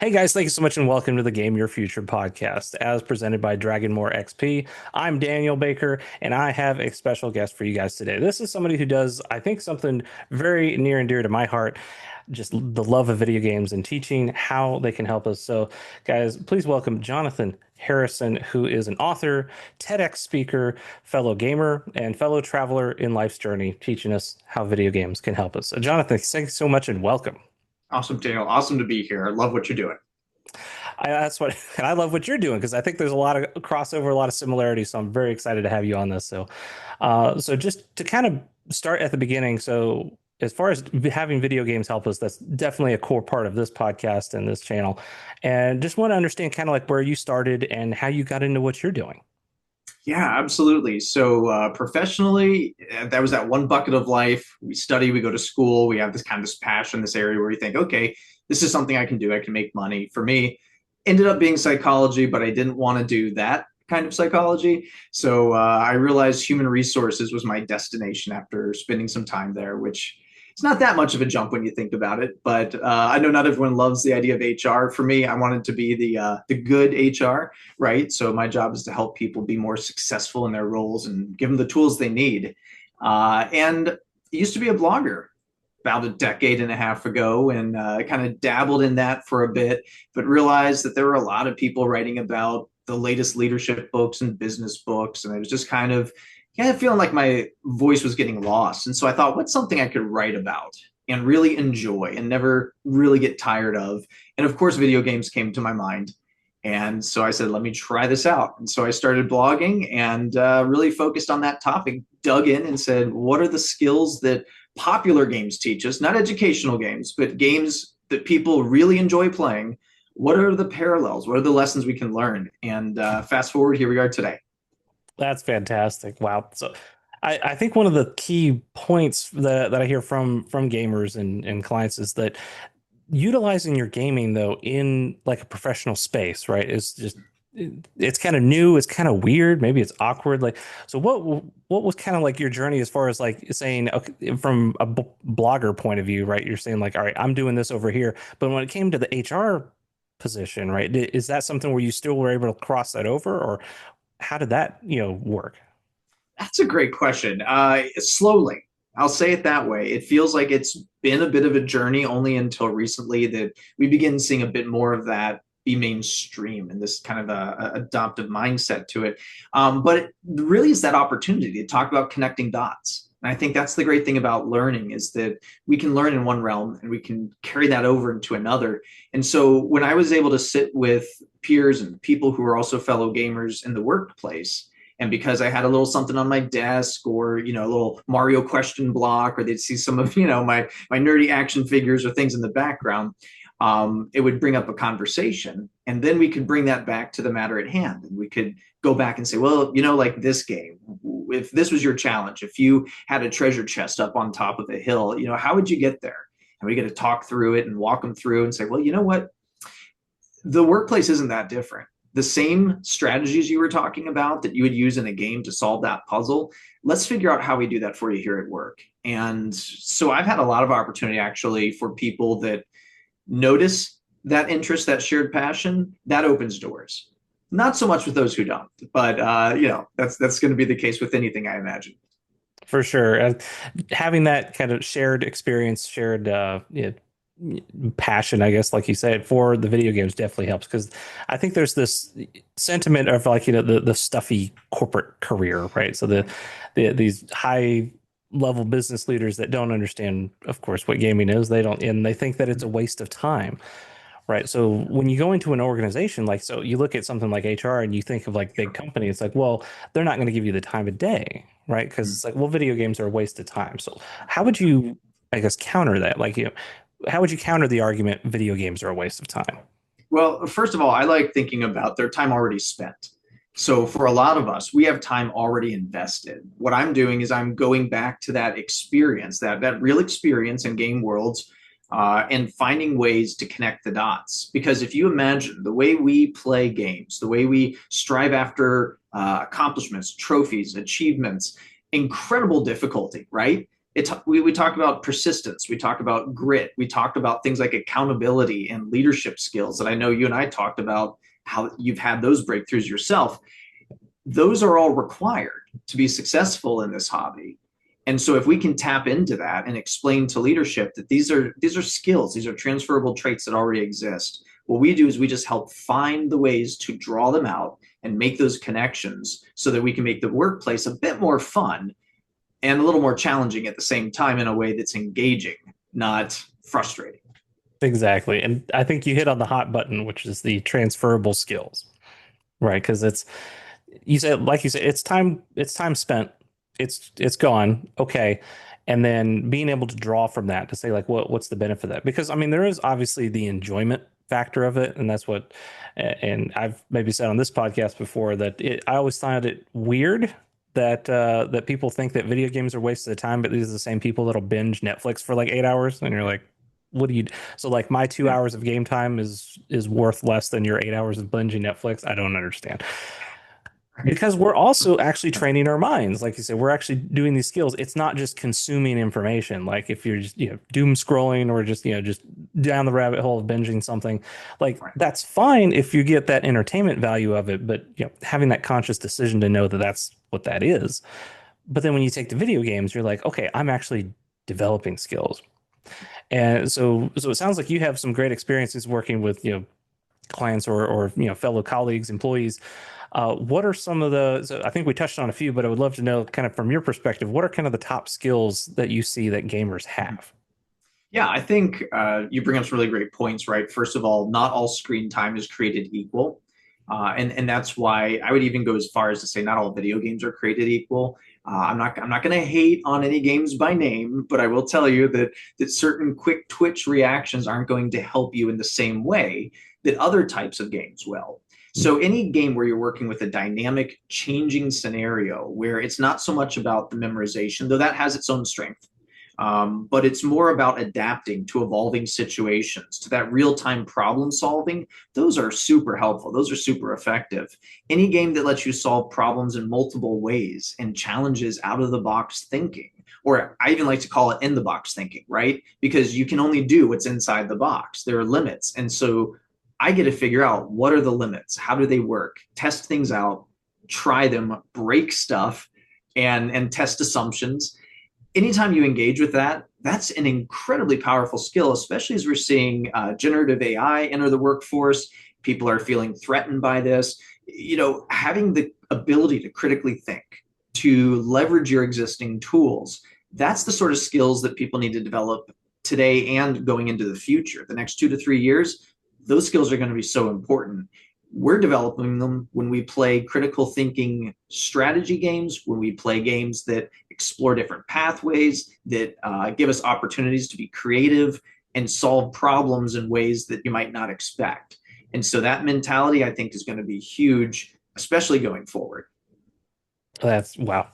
Hey guys, thank you so much and welcome to the Game Your Future podcast as presented by Dragonmore XP. I'm Daniel Baker and I have a special guest for you guys today. This is somebody who does, I think, something very near and dear to my heart, just the love of video games and teaching how they can help us. So, guys, please welcome Jonathan Harrison, who is an author, TEDx speaker, fellow gamer, and fellow traveler in life's journey, teaching us how video games can help us. So, Jonathan, thanks so much and welcome. Awesome, Daniel. Awesome to be here. I love what you're doing. That's what, and I love what you're doing because I think there's a lot of crossover, a lot of similarities. So I'm very excited to have you on this. So just to kind of start at the beginning. So as far as having video games help us, that's definitely a core part of this podcast and this channel. And just want to understand kind of like where you started and how you got into what you're doing. Yeah, absolutely. So professionally, that was that one bucket of life. We study, we go to school, we have this passion, this area where you think, okay, this is something I can do. I can make money. For me, ended up being psychology, but I didn't want to do that kind of psychology. So I realized human resources was my destination after spending some time there, which it's not that much of a jump when you think about it. But I know not everyone loves the idea of HR. For me, I wanted to be the good HR, right? So my job is to help people be more successful in their roles and give them the tools they need. And I used to be a blogger about a decade and a half ago and kind of dabbled in that for a bit, but realized that there were a lot of people writing about the latest leadership books and business books. And I was just kind of feeling like my voice was getting lost. And so I thought, what's something I could write about and really enjoy and never really get tired of? And of course, video games came to my mind. And so I said, let me try this out. And so I started blogging and really focused on that topic, dug in and said, what are the skills that popular games teach us, not educational games, but games that people really enjoy playing? What are the parallels? What are the lessons we can learn? And fast forward, here we are today. That's fantastic. Wow. So I think one of the key points that I hear from gamers and clients is that utilizing your gaming though in like a professional space, right, is just it's kind of new, it's kind of weird, maybe it's awkward. Like, so what was kind of like your journey as far as like saying, okay, from a blogger point of view, right? You're saying like, all right, I'm doing this over here, but when it came to the HR position, right, is that something where you still were able to cross that over, or how did that, work? That's a great question. Slowly, I'll say it that way. It feels like it's been a bit of a journey only until recently that we begin seeing a bit more of that be mainstream and this kind of a adoptive mindset to it. But it really is that opportunity to talk about connecting dots. And I think that's the great thing about learning is that we can learn in one realm and we can carry that over into another. And so when I was able to sit with peers and people who are also fellow gamers in the workplace, and because I had a little something on my desk or, a little Mario question block, or they'd see some of, my nerdy action figures or things in the background, it would bring up a conversation. And then we could bring that back to the matter at hand. And we could go back and say, well, like this game, if this was your challenge, if you had a treasure chest up on top of a hill, how would you get there? And we get to talk through it and walk them through and say, well, you know what? The workplace isn't that different. The same strategies you were talking about that you would use in a game to solve that puzzle, let's figure out how we do that for you here at work. And so I've had a lot of opportunity actually for people that notice that interest, that shared passion, that opens doors. Not so much with those who don't, but that's going to be the case with anything, I imagine. For sure. Having that kind of shared experience, shared passion, I guess, like you said, for the video games definitely helps because I think there's this sentiment of like, the stuffy corporate career, right? So these high level business leaders that don't understand, of course, what gaming is, they don't, and they think that it's a waste of time. Right. So when you go into an organization, like, so you look at something like HR and you think of like big company, it's like, well, they're not going to give you the time of day, right? Because it's like, well, video games are a waste of time. So how would you, I guess, counter that? Like, how would you counter the argument video games are a waste of time? Well, first of all, I like thinking about their time already spent. So for a lot of us, we have time already invested. What I'm doing is I'm going back to that experience, that real experience in game worlds, and finding ways to connect the dots. Because if you imagine the way we play games, the way we strive after accomplishments, trophies, achievements, incredible difficulty, right? we talk about persistence, we talk about grit, we talked about things like accountability and leadership skills that I know you and I talked about how you've had those breakthroughs yourself. Those are all required to be successful in this hobby. And so if we can tap into that and explain to leadership that these are skills, these are transferable traits that already exist, what we do is we just help find the ways to draw them out and make those connections so that we can make the workplace a bit more fun and a little more challenging at the same time in a way that's engaging, not frustrating. Exactly. And I think you hit on the hot button, which is the transferable skills, right? Because you said, like you said, it's time spent, it's gone. Okay. And then being able to draw from that to say like what's the benefit of that? Because I mean, there is obviously the enjoyment factor of it, and that's what and I've maybe said on this podcast before that I always find it weird that people think that video games are wasted of time, but these are the same people that'll binge Netflix for like 8 hours, and you're like, what do you? So like my two Yeah. hours of game time is worth less than your 8 hours of binging Netflix. I don't understand Right. because we're also actually training our minds. Like you said, we're actually doing these skills. It's not just consuming information. Like if you're just doom scrolling or just just down the rabbit hole of binging something, like Right. that's fine if you get that entertainment value of it, but having that conscious decision to know that that's what that is. But then when you take the video games, you're like, okay, I'm actually developing skills. And so it sounds like you have some great experiences working with clients or fellow colleagues, employees. What are some of the? So I think we touched on a few, but I would love to know, kind of from your perspective, what are kind of the top skills that you see that gamers have? Yeah, I think you bring up some really great points, right? First of all, not all screen time is created equal. And that's why I would even go as far as to say not all video games are created equal. I'm not going to hate on any games by name, but I will tell you that certain quick twitch reactions aren't going to help you in the same way that other types of games will. So any game where you're working with a dynamic, changing scenario where it's not so much about the memorization, though that has its own strength, but it's more about adapting to evolving situations, to that real-time problem solving. Those are super helpful. Those are super effective. Any game that lets you solve problems in multiple ways and challenges out of the box thinking, or I even like to call it in the box thinking, right? Because you can only do what's inside the box. There are limits. And so I get to figure out what are the limits? How do they work? Test things out, try them, break stuff, and test assumptions. Anytime you engage with that, that's an incredibly powerful skill, especially as we're seeing generative AI enter the workforce. People are feeling threatened by this. Having the ability to critically think, to leverage your existing tools, that's the sort of skills that people need to develop today and going into the future. The next 2 to 3 years, those skills are going to be so important. We're developing them when we play critical thinking strategy games, when we play games that explore different pathways, that give us opportunities to be creative and solve problems in ways that you might not expect. And so that mentality, I think, is going to be huge, especially going forward. That's wow.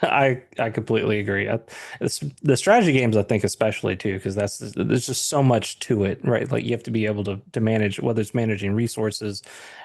I completely agree. The strategy games, I think, especially too, because there's just so much to it, right? Like you have to be able to manage, whether it's managing resources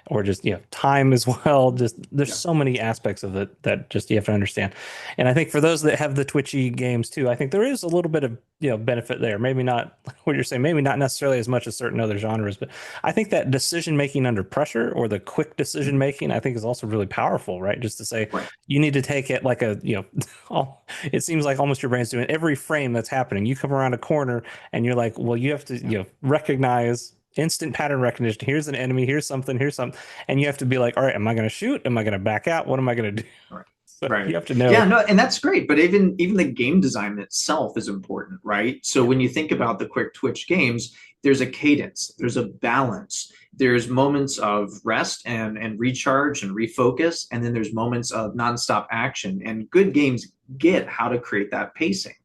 or just time as well. Just there's Yeah. so many aspects of it that just you have to understand. And I think for those that have the twitchy games too, I think there is a little bit of benefit there. Maybe not what you're saying, maybe not necessarily as much as certain other genres, but I think that decision making under pressure or the quick decision Mhm. making, I think is also really powerful, right? Just to say Right. you need to take it like it seems like almost your brain's doing every frame that's happening. You come around a corner and you're like, well, you have to, Yeah. recognize instant pattern recognition. Here's an enemy, here's something, here's something. And you have to be like, all right, am I going to shoot? Am I going to back out? What am I going to do? Right. So Right. you have to Yeah, know. no, and that's great. But even the game design itself is important, right? So Yeah. when you think about the quick twitch games, there's a cadence, there's a balance, there's moments of rest and recharge and refocus, and then there's moments of nonstop action. And good games get how to create that pacing.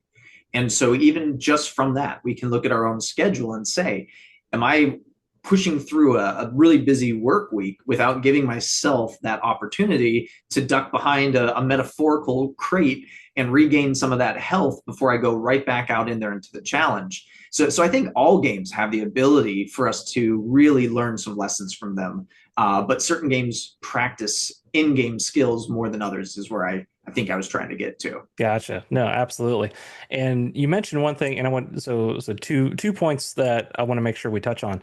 And so even just from that, we can look at our own schedule and say, am I pushing through a really busy work week without giving myself that opportunity to duck behind a metaphorical crate and regain some of that health before I go right back out in there into the challenge? So I think all games have the ability for us to really learn some lessons from them. But certain games practice in-game skills more than others is where I I think I was trying to get to. Gotcha. No, absolutely. And you mentioned one thing, and I want so two points that I want to make sure we touch on.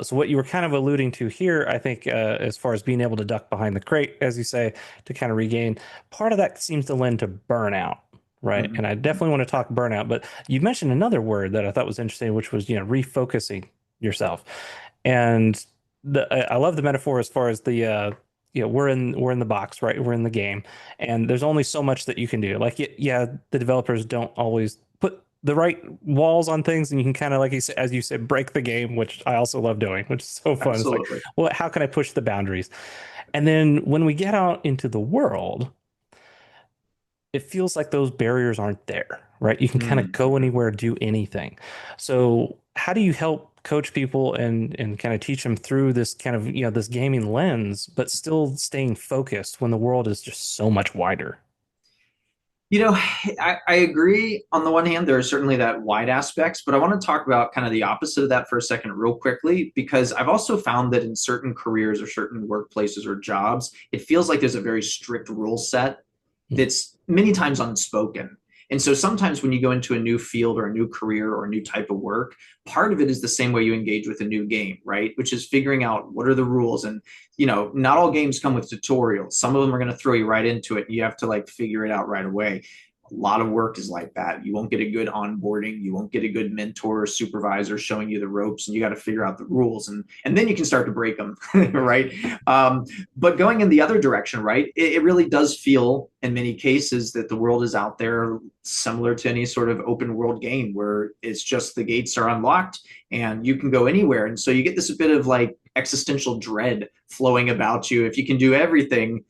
So what you were kind of alluding to here, I think, as far as being able to duck behind the crate, as you say, to kind of regain, part of that seems to lend to burnout, right? Mhm. And I definitely want to talk burnout, but you mentioned another word that I thought was interesting, which was, refocusing yourself. And I love the metaphor as far as we're in the box, right? We're in the game, and there's only so much that you can do. Like, yeah, the developers don't always put the right walls on things, and you can kind of, like you said, as you said, break the game, which I also love doing, which is so fun. It's like, Absolutely. well, how can I push the boundaries? And then when we get out into the world, it feels like those barriers aren't there, right? You can kind of go Mhm. anywhere, do anything. So how do you help coach people and kind of teach them through this kind of, this gaming lens, but still staying focused when the world is just so much wider? You know, I agree. On the one hand, there are certainly that wide aspects, but I want to talk about kind of the opposite of that for a second, real quickly, because I've also found that in certain careers or certain workplaces or jobs, it feels like there's a very strict rule set that's many times unspoken. And so sometimes when you go into a new field or a new career or a new type of work, part of it is the same way you engage with a new game, right? Which is figuring out what are the rules. And, not all games come with tutorials. Some of them are going to throw you right into it. And you have to like figure it out right away. A lot of work is like that. You won't get a good onboarding. You won't get a good mentor or supervisor showing you the ropes, and you got to figure out the rules, and then you can start to break them, right? But going in the other direction, right? It really does feel in many cases that the world is out there similar to any sort of open world game where it's just the gates are unlocked and you can go anywhere, and so you get this bit of like existential dread flowing about you. If you can do everything,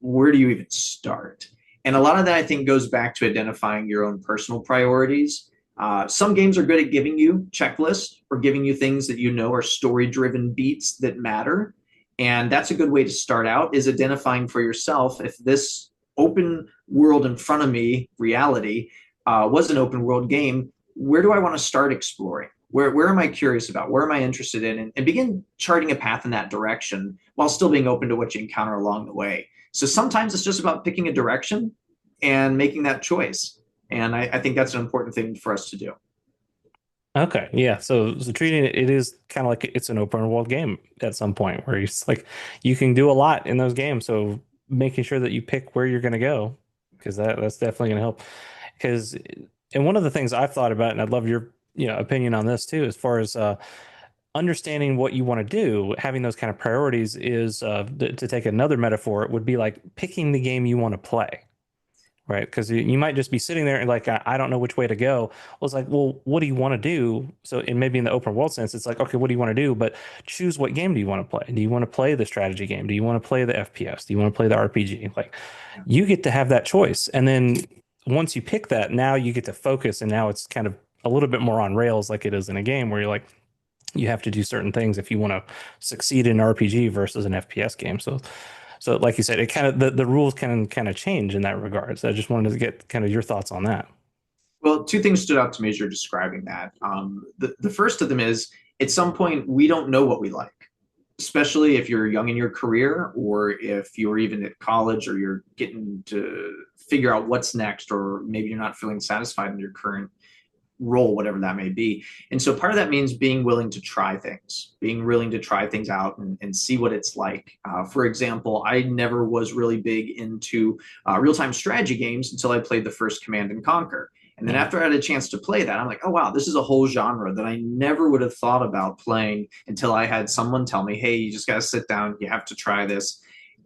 where do you even start? And a lot of that, I think, goes back to identifying your own personal priorities. Some games are good at giving you checklists or giving you things that you know are story driven beats that matter. And that's a good way to start out, is identifying for yourself if this open world in front of me reality was an open world game. Where do I want to start exploring? Where am I curious about? Where am I interested in? And begin charting a path in that direction while still being open to what you encounter along the way. So sometimes it's just about picking a direction and making that choice. And I think that's an important thing for us to do. Okay, yeah. So treating it is kind of like it's an open world game at some point where it's like you can do a lot in those games. So making sure that you pick where you're going to go, because that's definitely going to help. Because and one of the things I've thought about, and I'd love your opinion on this too, as far as understanding what you want to do, having those kind of priorities is to take another metaphor, it would be like picking the game you want to play. Right. Because you might just be sitting there and like, I don't know which way to go. Well, it's like, well, what do you want to do? So, and maybe in the open world sense, it's like, okay, what do you want to do? But choose what game do you want to play? Do you want to play the strategy game? Do you want to play the FPS? Do you want to play the RPG? Like, you get to have that choice. And then once you pick that, now you get to focus. And now it's kind of a little bit more on rails like it is in a game where you're like, you have to do certain things if you want to succeed in an RPG versus an FPS game. So like you said, it kind of the rules can kind of change in that regard. So I just wanted to get kind of your thoughts on that. Well, two things stood out to me as you're describing that. The first of them is at some point, we don't know what we like, especially if you're young in your career or if you're even at college or you're getting to figure out what's next, or maybe you're not feeling satisfied in your current role, whatever that may be. And so part of that means being willing to try things, being willing to try things out and see what it's like. For example, I never was really big into real-time strategy games until I played the first Command and Conquer. And then Mm. after I had a chance to play that, I'm like, oh, wow, this is a whole genre that I never would have thought about playing until I had someone tell me, hey, you just got to sit down. You have to try this.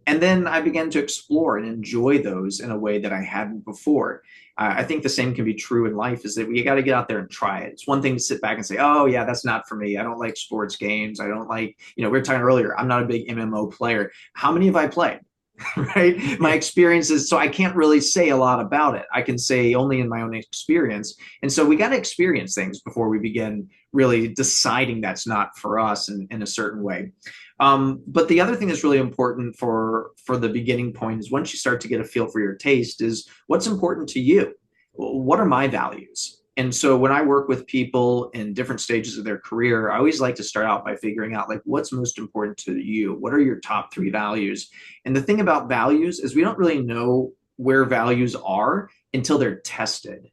And then I began to explore and enjoy those in a way that I hadn't before. I think the same can be true in life, is that we got to get out there and try it. It's one thing to sit back and say, oh, yeah, that's not for me. I don't like sports games. I don't like, we were talking earlier, I'm not a big MMO player. How many have I played? Right? My Yeah. experiences, so I can't really say a lot about it. I can say only in my own experience. And so we got to experience things before we begin really deciding that's not for us in a certain way. But the other thing that's really important for the beginning point is, once you start to get a feel for your taste, is what's important to you. What are my values? And so when I work with people in different stages of their career, I always like to start out by figuring out like what's most important to you. What are your top three values? And the thing about values is we don't really know where values are until they're tested.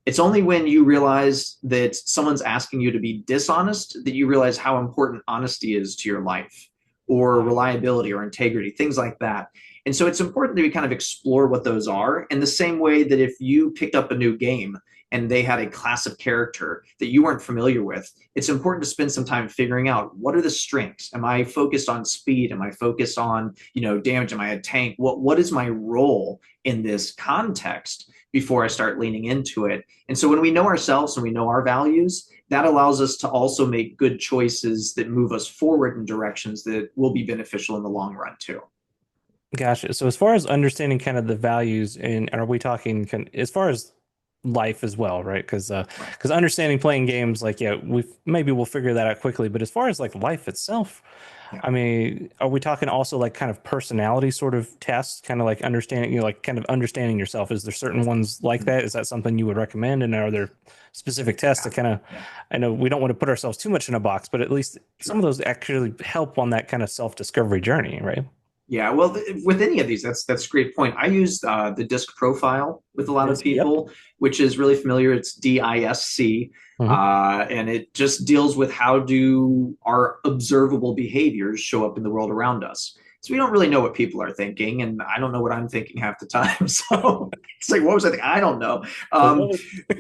It's only when you realize that someone's asking you to be dishonest that you realize how important honesty is to your life, or reliability or integrity, things like that. And so it's important that we kind of explore what those are in the same way that if you picked up a new game and they had a class of character that you weren't familiar with, it's important to spend some time figuring out what are the strengths. Am I focused on speed? Am I focused on, damage? Am I a tank? What is my role in this context before I start leaning into it? And so when we know ourselves and we know our values, that allows us to also make good choices that move us forward in directions that will be beneficial in the long run too. Gotcha. So as far as understanding kind of the values, and are we talking as far as life as well, right? Right. Because understanding playing games, like yeah, we maybe we'll figure that out quickly. But as far as like life itself, Yeah. I mean, are we talking also like kind of personality sort of tests, kind of like understanding, like kind of understanding yourself? Is there certain ones like Mhm. that? Is that something you would recommend? And are there specific tests Yeah. that kind of, Yeah. I know we don't want to put ourselves too much in a box, but at least some of Sure. those actually help on that kind of self-discovery journey, right? Yeah, well, with any of these, that's a great point. I use the disc profile with a lot of Yep. people, which is really familiar. It's DISC, Hmm. and it just deals with how do our observable behaviors show up in the world around us. So we don't really know what people are thinking, and I don't know what I'm thinking half the time. So it's like, what was I thinking? I don't know. Um,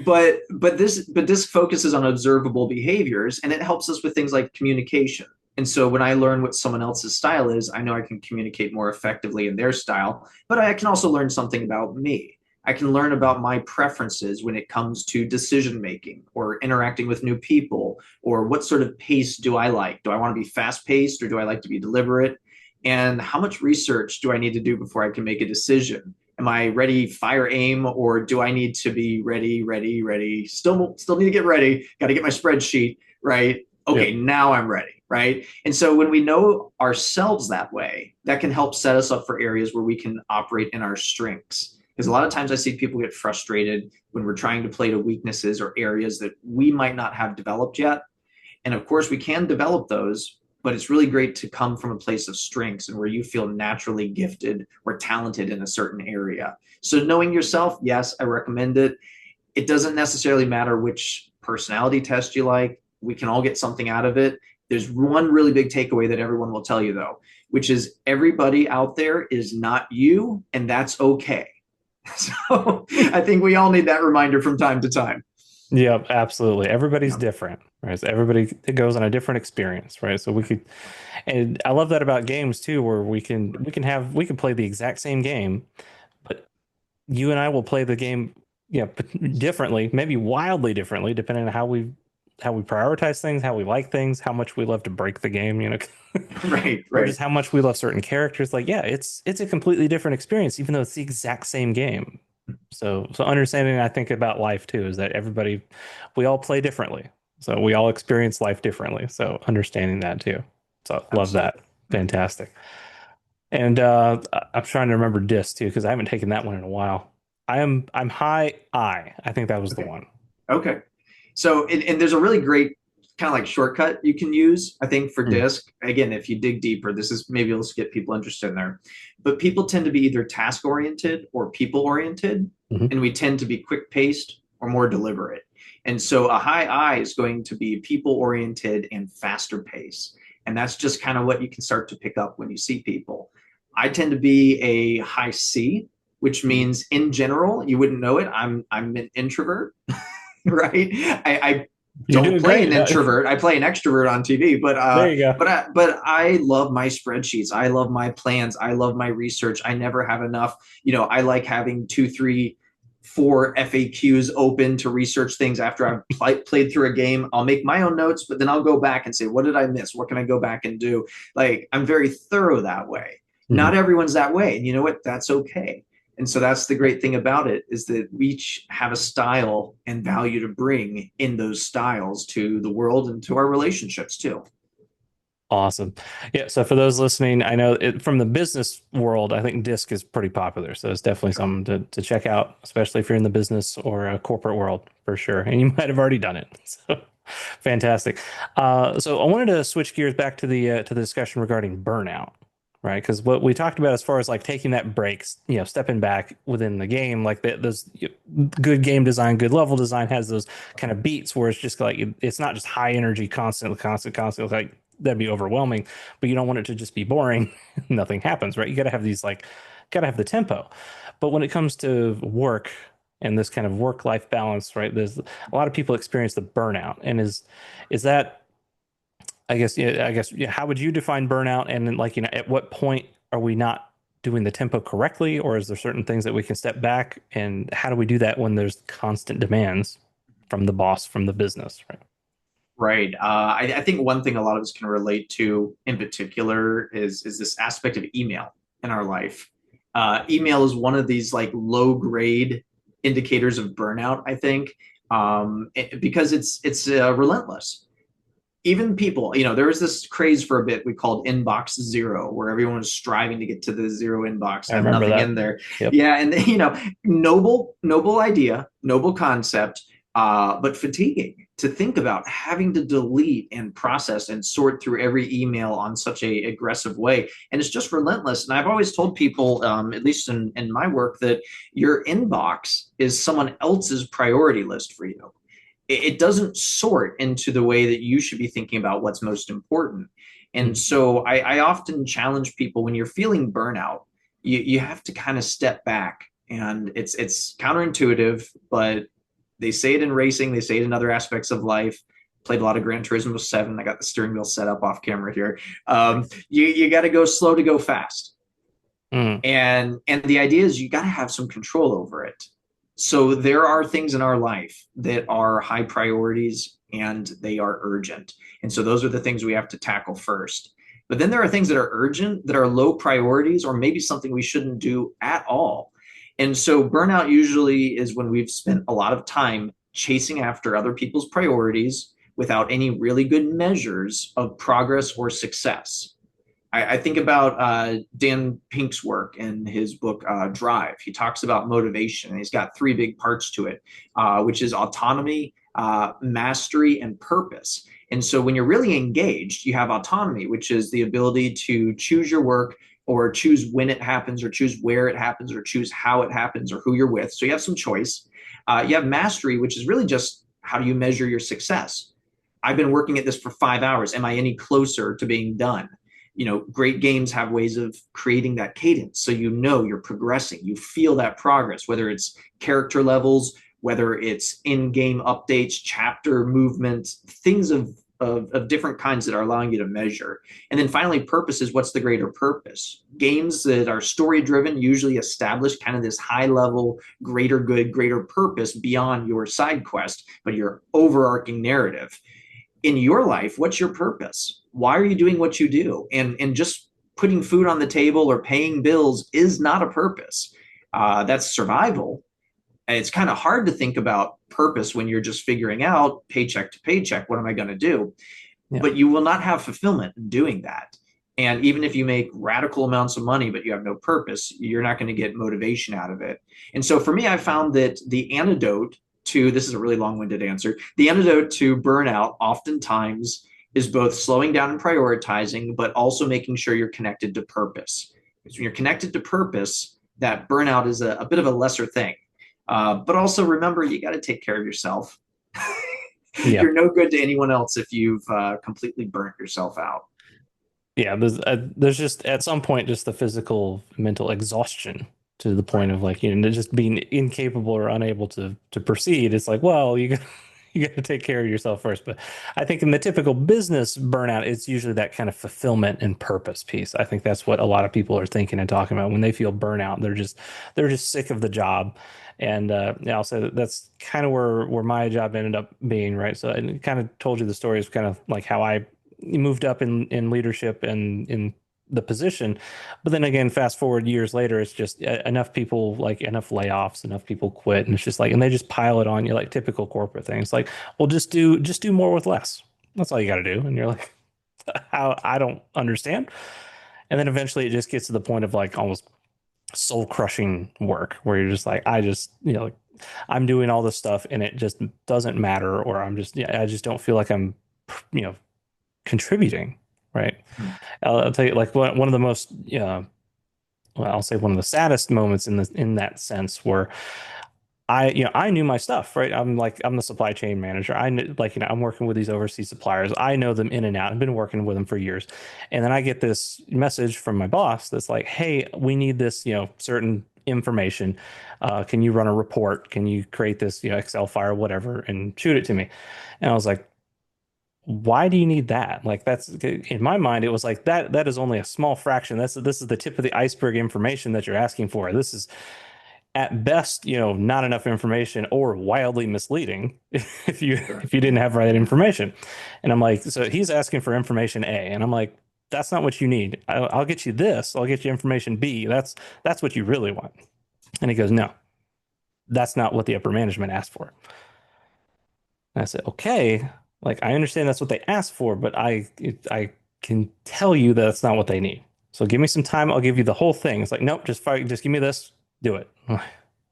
but this focuses on observable behaviors, and it helps us with things like communication. And so when I learn what someone else's style is, I know I can communicate more effectively in their style, but I can also learn something about me. I can learn about my preferences when it comes to decision making or interacting with new people, or what sort of pace do I like? Do I want to be fast paced or do I like to be deliberate? And how much research do I need to do before I can make a decision? Am I ready, fire, aim, or do I need to be ready, ready, ready? Still need to get ready. Got to get my spreadsheet right. Okay, Yep. now I'm ready, right? And so when we know ourselves that way, that can help set us up for areas where we can operate in our strengths. Because a lot of times I see people get frustrated when we're trying to play to weaknesses or areas that we might not have developed yet. And of course, we can develop those, but it's really great to come from a place of strengths and where you feel naturally gifted or talented in a certain area. So knowing yourself, yes, I recommend it. It doesn't necessarily matter which personality test you like. We can all get something out of it. There's one really big takeaway that everyone will tell you, though, which is everybody out there is not you, and that's okay. So I think we all need that reminder from time to time. Yep, absolutely. Everybody's Yeah. different, right? So everybody goes on a different experience, right? So we could, and I love that about games too, where we can play the exact same game, but you and I will play the game, yeah, differently, maybe wildly differently, depending on how we prioritize things, how we like things, how much we love to break the game, Right, or right. just how much we love certain characters. Like, yeah, it's a completely different experience, even though it's the exact same game. So understanding, I think about life too, is that we all play differently. So we all experience life differently. So understanding that too. So love that. Absolutely. Yeah. Fantastic. And I'm trying to remember disc too, because I haven't taken that one in a while. I'm high I. I think that was the Okay. one. Okay. So, and there's a really great kind of like shortcut you can use, I think, for Mm, disc. Again, if you dig deeper, this is maybe let's get people interested in there. But people tend to be either task oriented or people oriented, mhm. and we tend to be quick paced or more deliberate. And so a high I is going to be people oriented and faster pace. And that's just kind of what you can start to pick up when you see people. I tend to be a high C, which means in general, you wouldn't know it. I'm an introvert, right? I You're don't doing play an great. introvert. I play an extrovert on TV, but There you go. I love my spreadsheets. I love my plans. I love my research. I never have enough. I like having two, three, four FAQs open to research things after I've played through a game. I'll make my own notes, but then I'll go back and say, what did I miss? What can I go back and do? Like I'm very thorough that way. Mhm. Not everyone's that way, and you know what? That's okay. And so that's the great thing about it is that we each have a style and value to bring in those styles to the world and to our relationships too. Awesome. Yeah. So for those listening, I know from the business world, I think disc is pretty popular. So it's definitely Sure. something to check out, especially if you're in the business or a corporate world for sure. And you might have already done it. So fantastic. So I wanted to switch gears back to the discussion regarding burnout. right? Because what we talked about as far as like taking that breaks, stepping back within the game, like those good game design, good level design has those kind of beats where it's just like it's not just high energy, constant, like that'd be overwhelming. But you don't want it to just be boring. Nothing happens, right? You got to have these like, got to have the tempo. But when it comes to work and this kind of work-life balance, right? There's a lot of people experience the burnout, and is that I guess, yeah, yeah, how would you define burnout? And then, like, at what point are we not doing the tempo correctly, or is there certain things that we can step back? And how do we do that when there's constant demands from the boss, from the business, right? Right. I think one thing a lot of us can relate to in particular is this aspect of email in our life. Email is one of these like low grade indicators of burnout, I think, because it's relentless. Even people, there was this craze for a bit we called inbox zero, where everyone was striving to get to the zero inbox, I have remember nothing that. in there. Yep. Yeah, and noble idea, noble concept, but fatiguing to think about having to delete and process and sort through every email on such a aggressive way, and it's just relentless. And I've always told people, at least in my work, that your inbox is someone else's priority list for you. It doesn't sort into the way that you should be thinking about what's most important. And Mm. so I often challenge people when you're feeling burnout, you have to kind of step back. And it's counterintuitive, but they say it in racing, they say it in other aspects of life. Played a lot of Gran Turismo 7. I got the steering wheel set up off camera here. You got to go slow to go fast. Mm. And the idea is you got to have some control over it. So there are things in our life that are high priorities and they are urgent. And so those are the things we have to tackle first. But then there are things that are urgent, that are low priorities, or maybe something we shouldn't do at all. And so burnout usually is when we've spent a lot of time chasing after other people's priorities without any really good measures of progress or success. I think about Dan Pink's work in his book Drive. He talks about motivation, and he's got three big parts to it, which is autonomy, mastery, and purpose. And so when you're really engaged, you have autonomy, which is the ability to choose your work or choose when it happens or choose where it happens or choose how it happens or who you're with. So you have some choice. You have mastery, which is really just how do you measure your success? I've been working at this for 5 hours. Am I any closer to being done? Great games have ways of creating that cadence. So you're progressing, you feel that progress, whether it's character levels, whether it's in-game updates, chapter movements, things of different kinds that are allowing you to measure. And then finally, purpose is what's the greater purpose. Games that are story driven usually establish kind of this high level, greater good, greater purpose beyond your side quest, but your overarching narrative in your life. What's your purpose? Why are you doing what you do? And just putting food on the table or paying bills is not a purpose. That's survival. And it's kind of hard to think about purpose when you're just figuring out paycheck to paycheck, what am I going to do? Yeah. But you will not have fulfillment in doing that. And even if you make radical amounts of money, but you have no purpose, you're not going to get motivation out of it. And so for me, I found that the antidote to this is a really long winded answer. The antidote to burnout oftentimes is both slowing down and prioritizing, but also making sure you're connected to purpose. Because when you're connected to purpose, that burnout is a bit of a lesser thing. But also remember, you got to take care of yourself. Yeah. You're no good to anyone else if you've completely burnt yourself out. Yeah. There's just at some point just the physical, mental exhaustion to the Right. point of like, just being incapable or unable to proceed. It's like, well, you got to take care of yourself first. But I think in the typical business burnout, it's usually that kind of fulfillment and purpose piece. I think that's what a lot of people are thinking and talking about when they feel burnout. They're just sick of the job. And yeah, I'll say that's kind of where my job ended up being, right? So I kind of told you the story is kind of like how I moved up in leadership and in the position. But then again, fast forward years later, it's just enough people, like enough layoffs, enough people quit, and it's just like, and they just pile it on you, like typical corporate things. Like, well, just do more with less. That's all you got to do. And you're like, how I don't understand. And then eventually, it just gets to the point of like almost soul crushing work, where you're just like, I just, like, I'm doing all this stuff, and it just doesn't matter, or I just don't feel like I'm, you know, contributing. right? Hmm. I'll tell you, like one of the most, well, I'll say one of the saddest moments in that sense where I knew my stuff, right? I'm the supply chain manager. I knew, like, I'm working with these overseas suppliers. I know them in and out. I've been working with them for years. And then I get this message from my boss that's like, "Hey, we need this, certain information. Can you run a report? Can you create this, Excel file, whatever, and shoot it to me?" And I was like, "Why do you need that?" Like that's in my mind, it was like that is only a small fraction. This is the tip of the iceberg information that you're asking for. This is at best, not enough information or wildly misleading if you Sure. if you didn't have right information. And I'm like, so he's asking for information A, and I'm like, that's not what you need. I'll get you this. I'll get you information B. That's what you really want. And he goes, no, that's not what the upper management asked for. And I said, okay, like I understand that's what they asked for, but I can tell you that's not what they need. So give me some time. I'll give you the whole thing. It's like, nope, just give me this. Do it.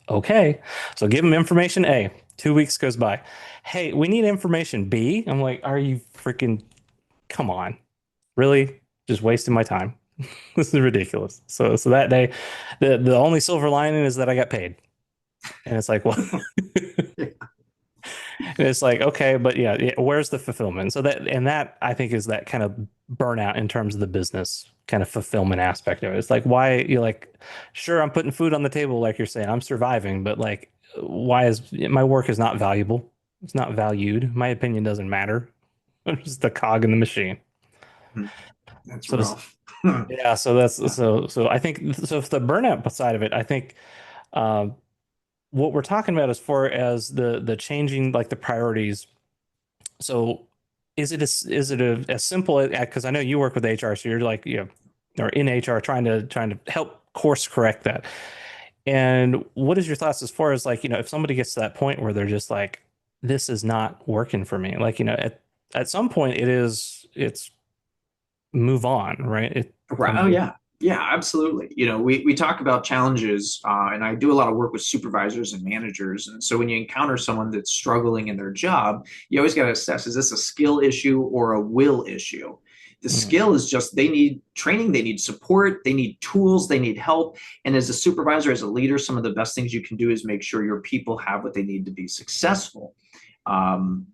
Okay. So give them information A. 2 weeks goes by. Hey, we need information B. I'm like, are you freaking, come on. Really? Just wasting my time. This is ridiculous. So that day, the only silver lining is that I got paid. And it's like, well, and it's like, okay, but yeah, where's the fulfillment? So that I think is that kind of burnout in terms of the business kind of fulfillment aspect of it. It's like, why you're like, sure, I'm putting food on the table, like you're saying, I'm surviving, but like, why is my work is not valuable? It's not valued. My opinion doesn't matter. I'm just a cog in the machine. Hmm. That's So rough. yeah, so that's Yeah. so I think so. If the burnout side of it, I think uh, what we're talking about as far as the changing like the priorities. So is it as simple as because I know you work with HR, so you're like or in HR trying to help course correct that. And what is your thoughts as far as like if somebody gets to that point where they're just like this is not working for me, like at some point it's move on, right? I Right. Oh, mean, yeah. Yeah, absolutely. We talk about challenges, and I do a lot of work with supervisors and managers. And so when you encounter someone that's struggling in their job, you always got to assess, is this a skill issue or a will issue? The mm, skill is just they need training, they need support, they need tools, they need help. And as a supervisor, as a leader, some of the best things you can do is make sure your people have what they need to be successful. Um,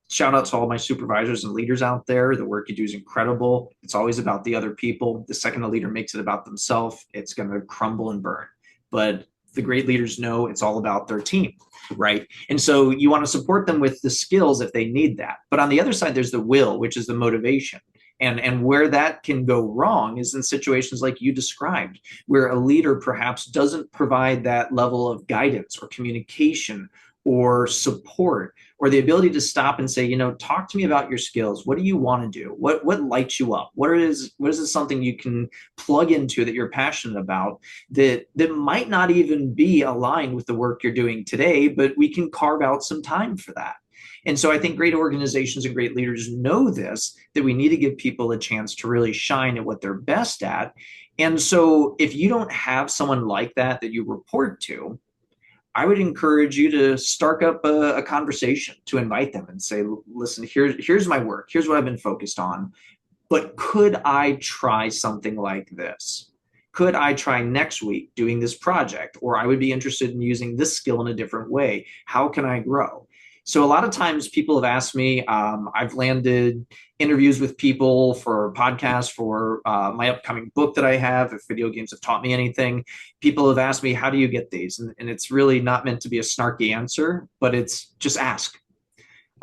Shout out to all my supervisors and leaders out there. The work you do is incredible. It's always about the other people. The second a leader makes it about themselves, it's going to crumble and burn. But the great leaders know it's all about their team, right? And so you want to support them with the skills if they need that. But on the other side, there's the will, which is the motivation. And where that can go wrong is in situations like you described, where a leader perhaps doesn't provide that level of guidance or communication or support or the ability to stop and say, talk to me about your skills. What do you want to do? What lights you up? What is something you can plug into that you're passionate about that might not even be aligned with the work you're doing today, but we can carve out some time for that. And so I think great organizations and great leaders know this, that we need to give people a chance to really shine at what they're best at. And so if you don't have someone like that you report to, I would encourage you to start up a conversation to invite them and say, listen, here's my work. Here's what I've been focused on. But could I try something like this? Could I try next week doing this project? Or I would be interested in using this skill in a different way. How can I grow? So a lot of times people have asked me, I've landed interviews with people for podcasts for my upcoming book that I have, if video games have taught me anything. People have asked me, how do you get these? And it's really not meant to be a snarky answer, but it's just ask.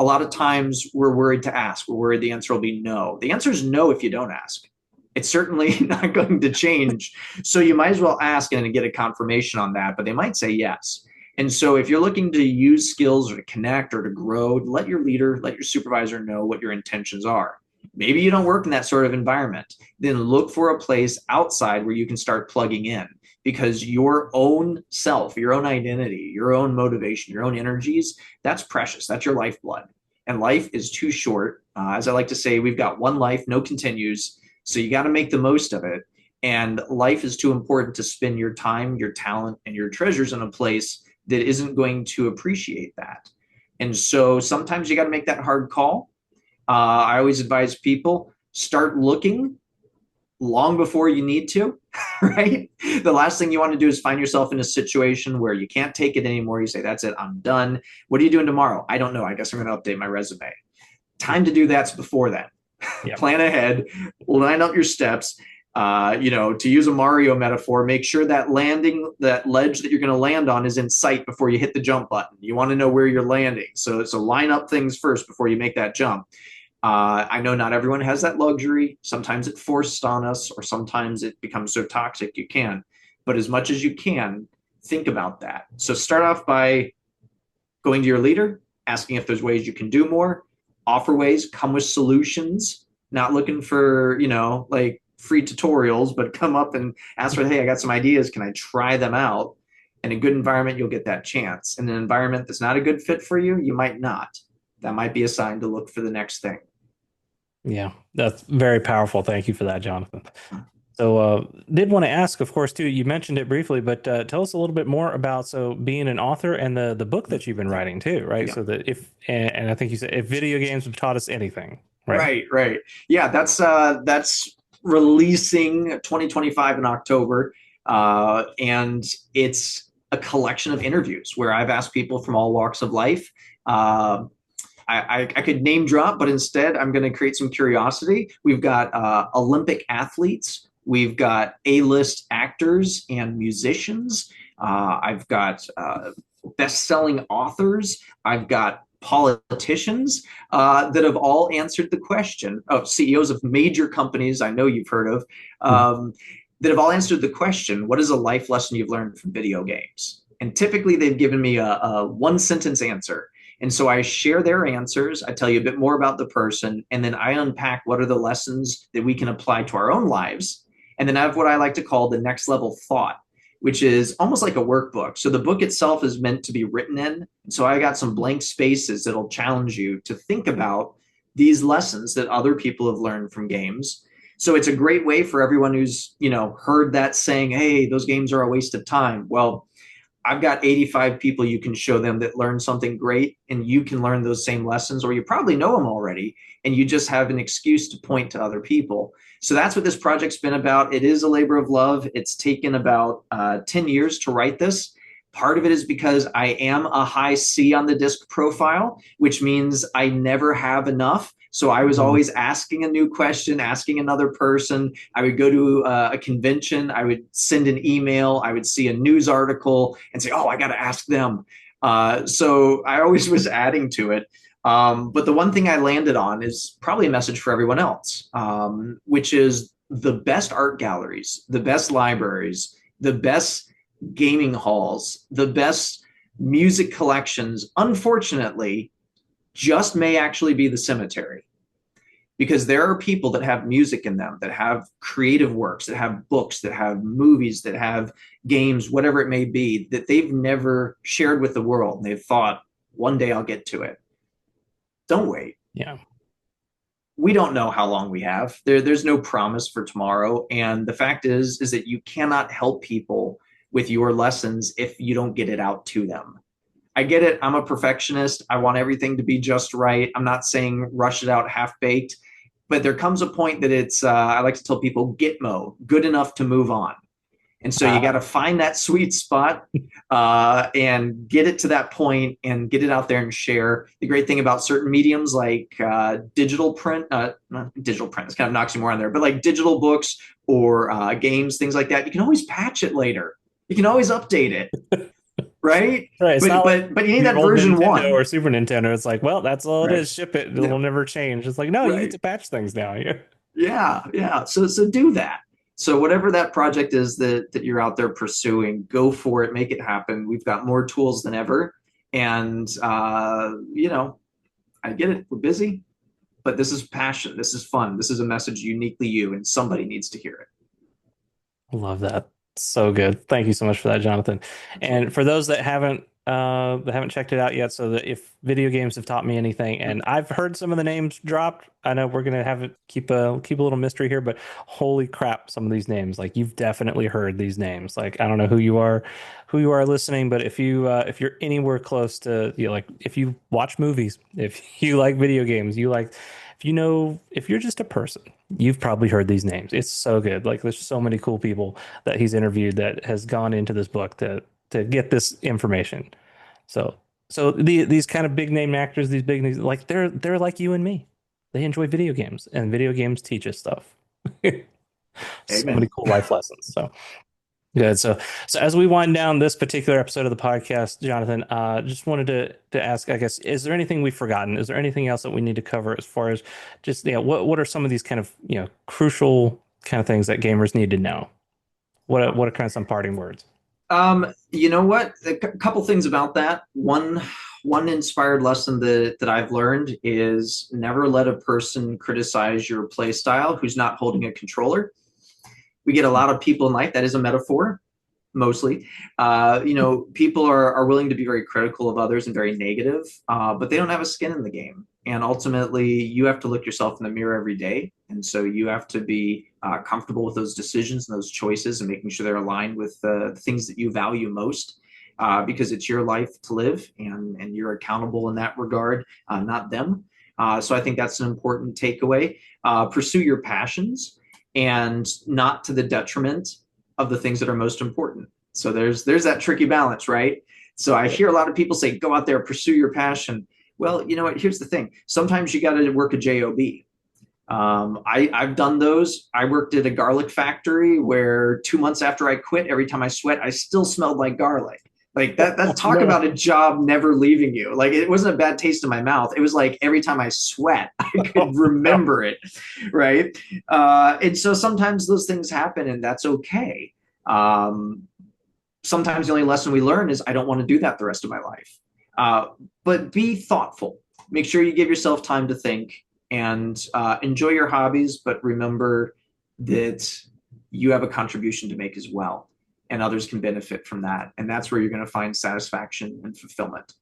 A lot of times we're worried to ask. We're worried the answer will be no. The answer is no if you don't ask. It's certainly not going to change. So you might as well ask and get a confirmation on that, but they might say yes. And so if you're looking to use skills or to connect or to grow, let your leader, let your supervisor know what your intentions are. Maybe you don't work in that sort of environment. Then look for a place outside where you can start plugging in, because your own self, your own identity, your own motivation, your own energies, that's precious. That's your lifeblood. And life is too short. As I like to say, we've got one life, no continues. So you got to make the most of it. And life is too important to spend your time, your talent, and your treasures in a place that isn't going to appreciate that. And so sometimes you got to make that hard call. I always advise people, start looking long before you need to, right? The last thing you want to do is find yourself in a situation where you can't take it anymore. You say, that's it, I'm done. What are you doing tomorrow? I don't know. I guess I'm going to update my resume. Time to do that's before then. Yeah. Plan ahead, line up your steps. To use a Mario metaphor, make sure that that ledge that you're going to land on is in sight before you hit the jump button. You want to know where you're landing. So line up things first before you make that jump. I know not everyone has that luxury. Sometimes it's forced on us, or sometimes it becomes so toxic you can. But as much as you can, think about that. So start off by going to your leader, asking if there's ways you can do more, offer ways, come with solutions, not looking for, like free tutorials, but come up and ask for, hey, I got some ideas. Can I try them out? In a good environment, you'll get that chance. In an environment that's not a good fit for you, you might not. That might be a sign to look for the next thing. Yeah, that's very powerful. Thank you for that, Jonathan. So, did want to ask, of course, too. You mentioned it briefly, but tell us a little bit more about being an author and the book that you've been Yeah. writing too, right? Yeah. So that if and I think you said if video games have taught us anything, right? Right, right. Yeah, that's releasing 2025 in October. And it's a collection of interviews where I've asked people from all walks of life. Uh, I could name drop, but instead I'm going to create some curiosity. We've got Olympic athletes, we've got A-list actors and musicians. I've got best-selling authors. I've got politicians that have all answered the question. Oh, CEOs of major companies I know you've heard of, Mhm. that have all answered the question, what is a life lesson you've learned from video games? And typically they've given me a one sentence answer. And so I share their answers. I tell you a bit more about the person, and then I unpack what are the lessons that we can apply to our own lives. And then I have what I like to call the next level thought, which is almost like a workbook. So the book itself is meant to be written in. So I got some blank spaces that'll challenge you to think about these lessons that other people have learned from games. So it's a great way for everyone who's, heard that saying, hey, those games are a waste of time. Well, I've got 85 people you can show them that learn something great, and you can learn those same lessons, or you probably know them already, and you just have an excuse to point to other people. So that's what this project's been about. It is a labor of love. It's taken about 10 years to write this. Part of it is because I am a high C on the disc profile, which means I never have enough. So I was Mhm. always asking a new question, asking another person. I would go to a convention. I would send an email. I would see a news article and say, oh, I got to ask them. So I always was adding to it. But the one thing I landed on is probably a message for everyone else, which is the best art galleries, the best libraries, the best gaming halls, the best music collections, unfortunately, just may actually be the cemetery. Because there are people that have music in them, that have creative works, that have books, that have movies, that have games, whatever it may be, that they've never shared with the world. And they've thought, one day I'll get to it. Don't wait. Yeah. We don't know how long we have. There's no promise for tomorrow. And the fact is that you cannot help people with your lessons if you don't get it out to them. I get it. I'm a perfectionist. I want everything to be just right. I'm not saying rush it out half baked, but there comes a point that I like to tell people, Gitmo, good enough to move on. And so you got to find that sweet spot and get it to that point and get it out there and share. The great thing about certain mediums like digital print, not digital print, it's kind of oxymoron there, but like digital books or games, things like that, you can always patch it later. You can always update it, right? Right. It's But not like but but you need your that old version Nintendo one, or Super Nintendo. It's like, well, that's all it right? is. Ship it. Yeah, It'll never change. It's like, no, you get right. to patch things now. Yeah. Yeah, yeah. So do that. So whatever that project is that you're out there pursuing, go for it, make it happen. We've got more tools than ever, and I get it. We're busy, but this is passion. This is fun. This is a message uniquely you, and somebody needs to hear it. Love that. So good. Thank you so much for that, Jonathan. And Absolutely. for those that haven't checked it out yet, so that if video games have taught me anything, and I've heard some of the names dropped, I know we're gonna have it keep a little mystery here, but holy crap, some of these names, like you've definitely heard these names. Like I don't know who you are listening, but if you're anywhere close to like if you watch movies, if you like video games, if if you're just a person, you've probably heard these names. It's so good. Like there's so many cool people that he's interviewed that has gone into this book to get this information. So these kind of big name actors, these big names, like they're like you and me. They enjoy video games, and video games teach us stuff. So many Amen. cool life lessons. So good. So as we wind down this particular episode of the podcast, Jonathan, just wanted to ask, I guess, is there anything we've forgotten? Is there anything else that we need to cover as far as just, what are some of these kind of, crucial kind of things that gamers need to know? What are kind of some parting words? You know what? Couple things about that. One inspired lesson that I've learned is never let a person criticize your play style who's not holding a controller. We get a lot of people in life, that is a metaphor, mostly. People are willing to be very critical of others and very negative, but they don't have a skin in the game. And ultimately, you have to look yourself in the mirror every day. And so you have to be comfortable with those decisions and those choices and making sure they're aligned with the things that you value most. Because it's your life to live and you're accountable in that regard, not them. So I think that's an important takeaway. Pursue your passions and not to the detriment of the things that are most important. So there's that tricky balance, right? So I hear a lot of people say, go out there, pursue your passion. Well, you know what? Here's the thing. Sometimes you got to work a job. I've done those. I worked at a garlic factory where 2 months after I quit, every time I sweat, I still smelled like garlic. Like that talk No. about a job never leaving you. Like it wasn't a bad taste in my mouth. It was like every time I sweat, I could remember it. Right. And so sometimes those things happen and that's okay. Sometimes the only lesson we learn is I don't want to do that the rest of my life. But be thoughtful. Make sure you give yourself time to think and enjoy your hobbies, but remember that you have a contribution to make as well, and others can benefit from that. And that's where you're going to find satisfaction and fulfillment.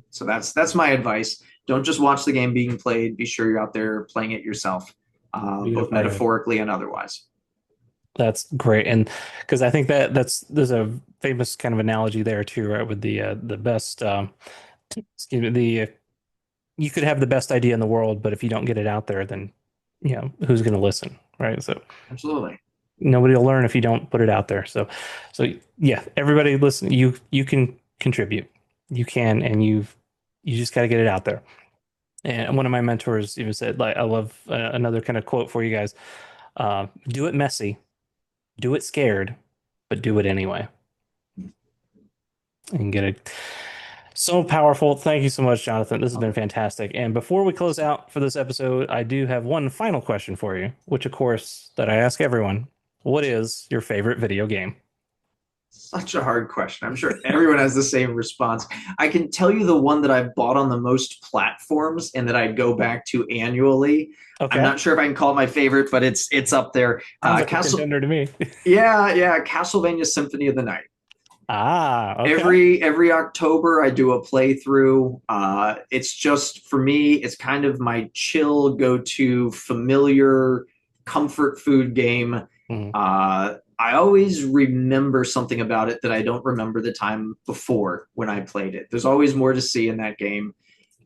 So that's my advice. Don't just watch the game being played. Be sure you're out there playing it yourself, both Beautiful. metaphorically and otherwise. That's great. And because I think there's a famous kind of analogy there too, right? With the best, excuse me, you could have the best idea in the world, but if you don't get it out there, then who's going to listen, right? So Absolutely. nobody will learn if you don't put it out there. So yeah, everybody listen. You can contribute, you can, and you just got to get it out there. And one of my mentors even said, like, I love another kind of quote for you guys: "Do it messy, do it scared, but do it anyway." And get it. So powerful. Thank you so much, Jonathan. This has been fantastic. And before we close out for this episode, I do have one final question for you, which, of course, that I ask everyone. What is your favorite video game? Such a hard question. I'm sure everyone has the same response. I can tell you the one that I've bought on the most platforms and that I go back to annually. I'm Okay. not sure if I can call it my favorite, but it's up there. Sounds like a Castle, contender to me. yeah, Castlevania Symphony of the Night. Ah, okay. Every October I do a playthrough. It's just for me, it's kind of my chill go-to familiar comfort food game. Mm, I always remember something about it that I don't remember the time before when I played it. There's always more to see in that game.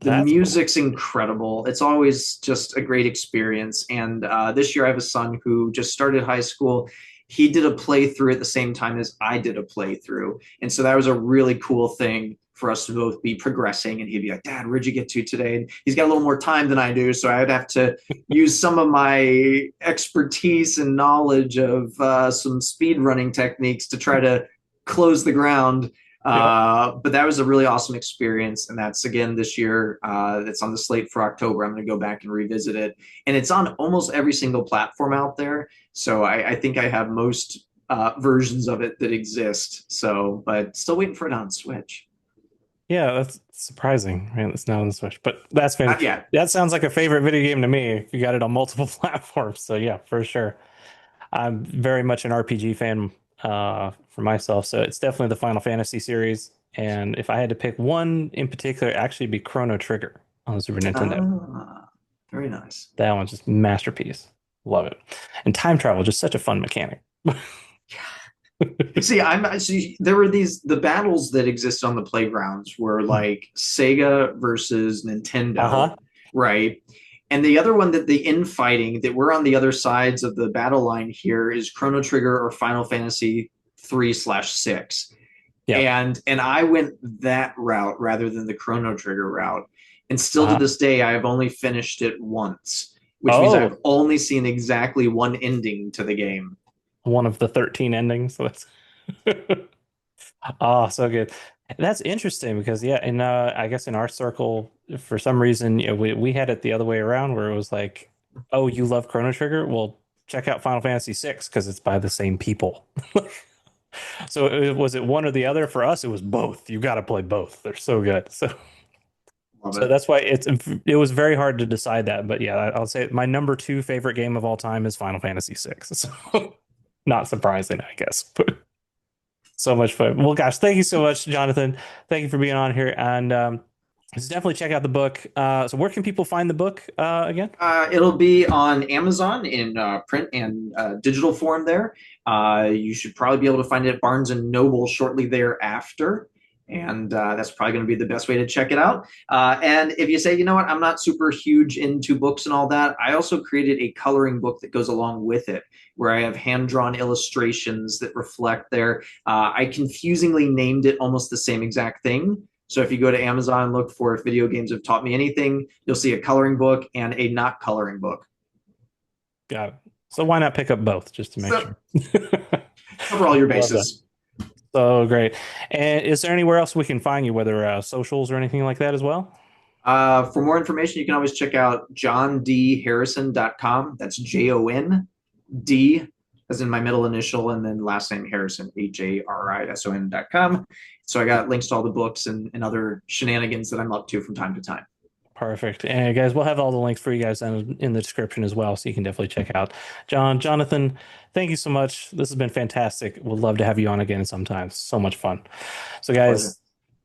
The that's cool. music's incredible. It's always just a great experience. And this year I have a son who just started high school. He did a playthrough at the same time as I did a playthrough. And so that was a really cool thing for us to both be progressing. And he'd be like, Dad, where'd you get to today? And he's got a little more time than I do. So I'd have to use some of my expertise and knowledge of some speed running techniques to try to close the ground. Yeah. But that was a really awesome experience. And that's again this year. It's on the slate for October. I'm going to go back and revisit it. And it's on almost every single platform out there. So I think I have most versions of it that exist. So, but still waiting for it on Switch. Yeah, that's surprising, right? It's not on the Switch, but that's been Not yet. that sounds like a favorite video game to me if you got it on multiple platforms. So yeah, for sure. I'm very much an RPG fan for myself, so it's definitely the Final Fantasy series. And if I had to pick one in particular, it'd actually be Chrono Trigger on the Super Nintendo. Very nice. That one's just masterpiece. Love it. And time travel, just such a fun mechanic. See, there were the battles that exist on the playgrounds were like Sega versus Nintendo, Uh-huh. right? And the other one that the infighting that we're on the other sides of the battle line here is Chrono Trigger or Final Fantasy 3/6. Yep. And I went that route rather than the Chrono Trigger route. And still to Uh, this day, I have only finished it once, which means I've oh, only seen exactly one ending to the game. one of the 13 endings. So that's oh, so good. That's interesting because yeah, and I guess in our circle, for some reason, we had it the other way around where it was like, oh, you love Chrono Trigger? Well, check out Final Fantasy VI because it's by the same people. So was it one or the other? For us, it was both. You got to play both. They're so good. Love So it. that's why it was very hard to decide that. But yeah, I'll say my number two favorite game of all time is Final Fantasy VI. So not surprising, I guess. But so much fun. Well, gosh, thank you so much, Jonathan. Thank you for being on here. And just definitely check out the book. So where can people find the book again? It'll be on Amazon in print and digital form there. You should probably be able to find it at Barnes and Noble shortly thereafter. And that's probably going to be the best way to check it out. And if you say, you know what, I'm not super huge into books and all that, I also created a coloring book that goes along with it, where I have hand drawn illustrations that reflect there. I confusingly named it almost the same exact thing. So if you go to Amazon and look for if video games have taught me anything, you'll see a coloring book and a not coloring book. Got it. So why not pick up both just to make So sure? cover all your Love that. bases. So great. And is there anywhere else we can find you, whether socials or anything like that as well? For more information, you can always check out johndharrison.com. That's JOND, as in my middle initial, and then last name Harrison, HARRISON.com. So I got links to all the books and other shenanigans that I'm up to from time to time. Perfect. And guys, we'll have all the links for you guys in the description as well, so you can definitely check out. Jonathan, thank you so much. This has been fantastic. We'd love to have you on again sometime. So much fun. So, My pleasure. guys,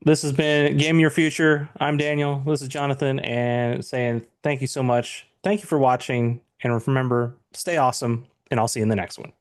this has been Game Your Future. I'm Daniel. This is Jonathan, and saying thank you so much. Thank you for watching, and remember, stay awesome, and I'll see you in the next one.